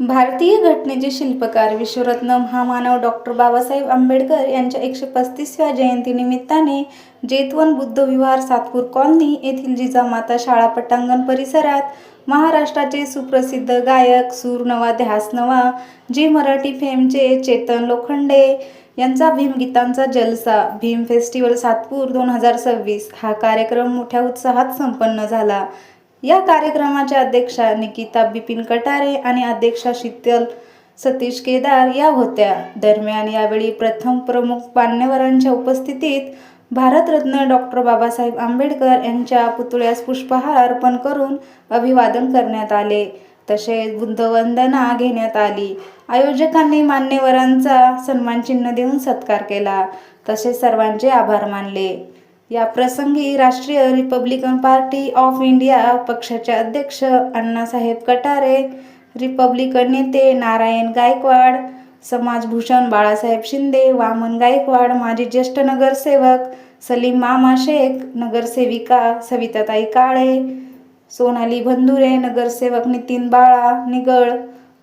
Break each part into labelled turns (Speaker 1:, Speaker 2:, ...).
Speaker 1: भारतीय घटनेचे शिल्पकार विश्वरत्न महामानव डॉक्टर बाबासाहेब आंबेडकर यांच्या 135व्या जयंतीनिमित्ताने जेतवन बुद्ध विहार सातपूर कॉलनी येथील जिजामाता शाळा पटांगण परिसरात महाराष्ट्राचे सुप्रसिद्ध गायक सूर नवा ध्यास नवा जी मराठी फेमचे चेतन लोखंडे यांचा भीमगीतांचा जलसा भीम फेस्टिवल सातपूर 2026 हा कार्यक्रम मोठ्या उत्साहात संपन्न झाला। या कार्यक्रमाच्या अध्यक्षा निकिता बिपिन कटारे आणि अध्यक्षा शीतल सतीश केदार या होत्या। दरम्यान यावेळी प्रथम प्रमुख मान्यवरांच्या उपस्थितीत भारतरत्न डॉक्टर बाबासाहेब आंबेडकर यांच्या पुतळ्यास पुष्पहार अर्पण करून अभिवादन करण्यात आले, तसेच बुद्धवंदना घेण्यात आली। आयोजकांनी मान्यवरांचा सन्मानचिन्ह देऊन सत्कार केला, तसेच सर्वांचे आभार मानले। या प्रसंगी राष्ट्रीय रिपब्लिकन पार्टी ऑफ इंडिया पक्षाचे अध्यक्ष अण्णासाहेब कटारे, रिपब्लिकन नेते नारायण गायकवाड, समाजभूषण बाळासाहेब शिंदे, वामन गायकवाड, माजी ज्येष्ठ नगरसेवक सलीम मामा शेख, नगरसेविका सविताताई काळे, सोनाली भंदुरे, नगरसेवक नितीन बाळा निगळ,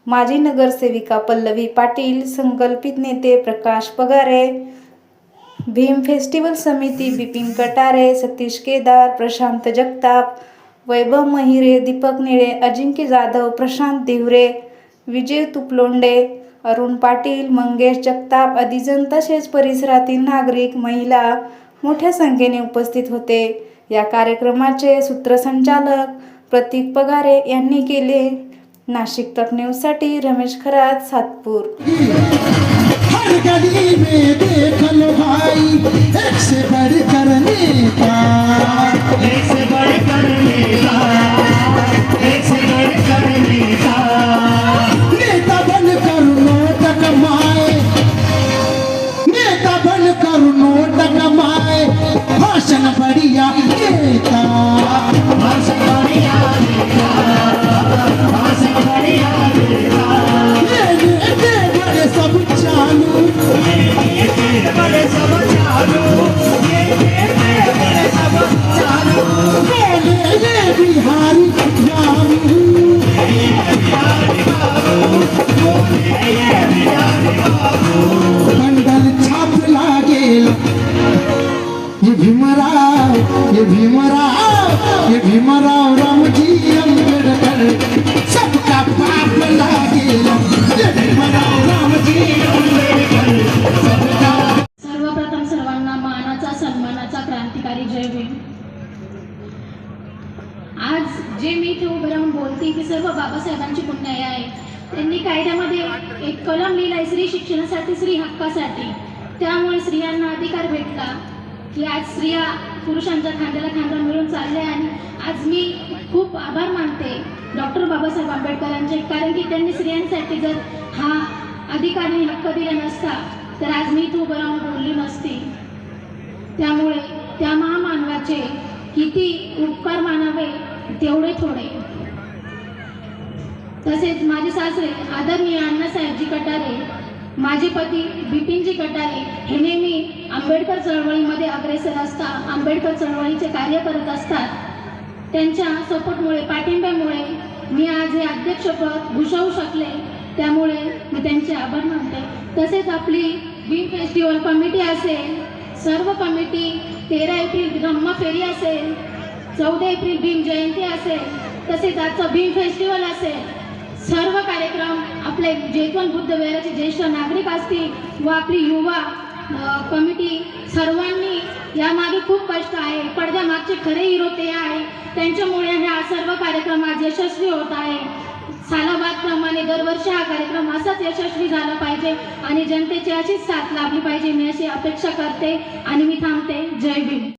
Speaker 1: माजी नगरसेविका पल्लवी पाटील, संकल्पित नेते प्रकाश पगारे, भीम फेस्टिवल समिती बिपिन कटारे, सतीश केदार, प्रशांत जगताप, वैभव महिरे, दीपक निळे, अजिंक्य जाधव, प्रशांत दिवरे, विजय तुपलोंडे, अरुण पाटील, मंगेश जगताप आदी जण तसेच परिसरातील नागरिक महिला मोठ्या संख्येने उपस्थित होते। या कार्यक्रमाचे सूत्रसंचालक प्रतीक पगारे यांनी केले। नाशिक तक न्यूजसाठी रमेश खरात, सातपूर।
Speaker 2: हर गली में देख लो भाई, एक से बढ़कर नेता, एक से बढ़कर नेता, एक से बढ़कर नेता, नेता बनकर नोट कमाए, नेता बनकर नोट कमाए, भाषण बढ़िया देता, भाषण बढ़िया देता, भाषण बढ़िया देता, सब चालू, बड़े सब चालू, बड़े सब चालू, बोले ये बिहारी बाबू, मंडल छाप लागेल, ये भीमराव, ये भीमराव, ये भीमराव रामजी आंबेडकर सबका बाप लागेल, ये भीमराव
Speaker 3: सर्वप्रथम सर्वांना मानाचा सन्मानाचा क्रांतिकारी जय भीम। आज जे मी इथे उभे राहून बोलते की सर्व बाबासाहेबांची पुण्याई आहे। त्यांनी कायद्यामध्ये एक कलम लिहिलाय स्त्री शिक्षणासाठी, स्त्री हक्कासाठी। त्यामुळे स्त्रियांना अधिकार भेटला की आज स्त्रिया पुरुषांच्या खांद्याला खांदा मिळून चालल्या। आणि आज मी खूप आभार मानते डॉक्टर बाबासाहेब आंबेडकरांचे, कारण की त्यांनी स्त्रियांसाठी जर हा अधिकारी हक्क दिला नसता तर आज मी इथे उभं राहून बोलली नसती। त्यामुळे त्या महामानवाचे किती उपकार मानावे तेवढे थोडे। तसेच माझे सासरे आदरणीय अण्णासाहेबजी कटारे, माझे पती बिपिनजी कटारे हे नेहमी आंबेडकर चळवळीमध्ये अग्रेसर असतात, आंबेडकर चळवळीचे कार्य करत असतात। त्यांच्या सपोर्टमुळे, पाठिंब्यामुळे मी आज हे अध्यक्षपद भूषवू शकले, त्यामुळे मी त्यांचे आभार मानते। तसेच आपली भीम फेस्टिवल कमिटी असेल, सर्व कमिटी, 13 एप्रिल ब्रह्म फेरी असेल, 14 एप्रिल भीम जयंती असेल, तसेच आजचा भीम फेस्टिवल असेल, सर्व कार्यक्रम आपले जेतवन बुद्ध विहाराचे ज्येष्ठ नागरिक असतील व आपली युवा कमिटी सर्वांनी यामागे खूप कष्ट आहे। पडद्यामागचे खरे हिरो ते आहे, त्यांच्यामुळे हा सर्व कार्यक्रम आज यशस्वी होत आहे। सालाबादप्रमाणे दरवर्षी हा कार्यक्रम असाच यशस्वी झाला पाहिजे आणि जनतेची अशीच साथ लाभली पाहिजे, मी अशी अपेक्षा करते आणि मी थांबते। जय भीम।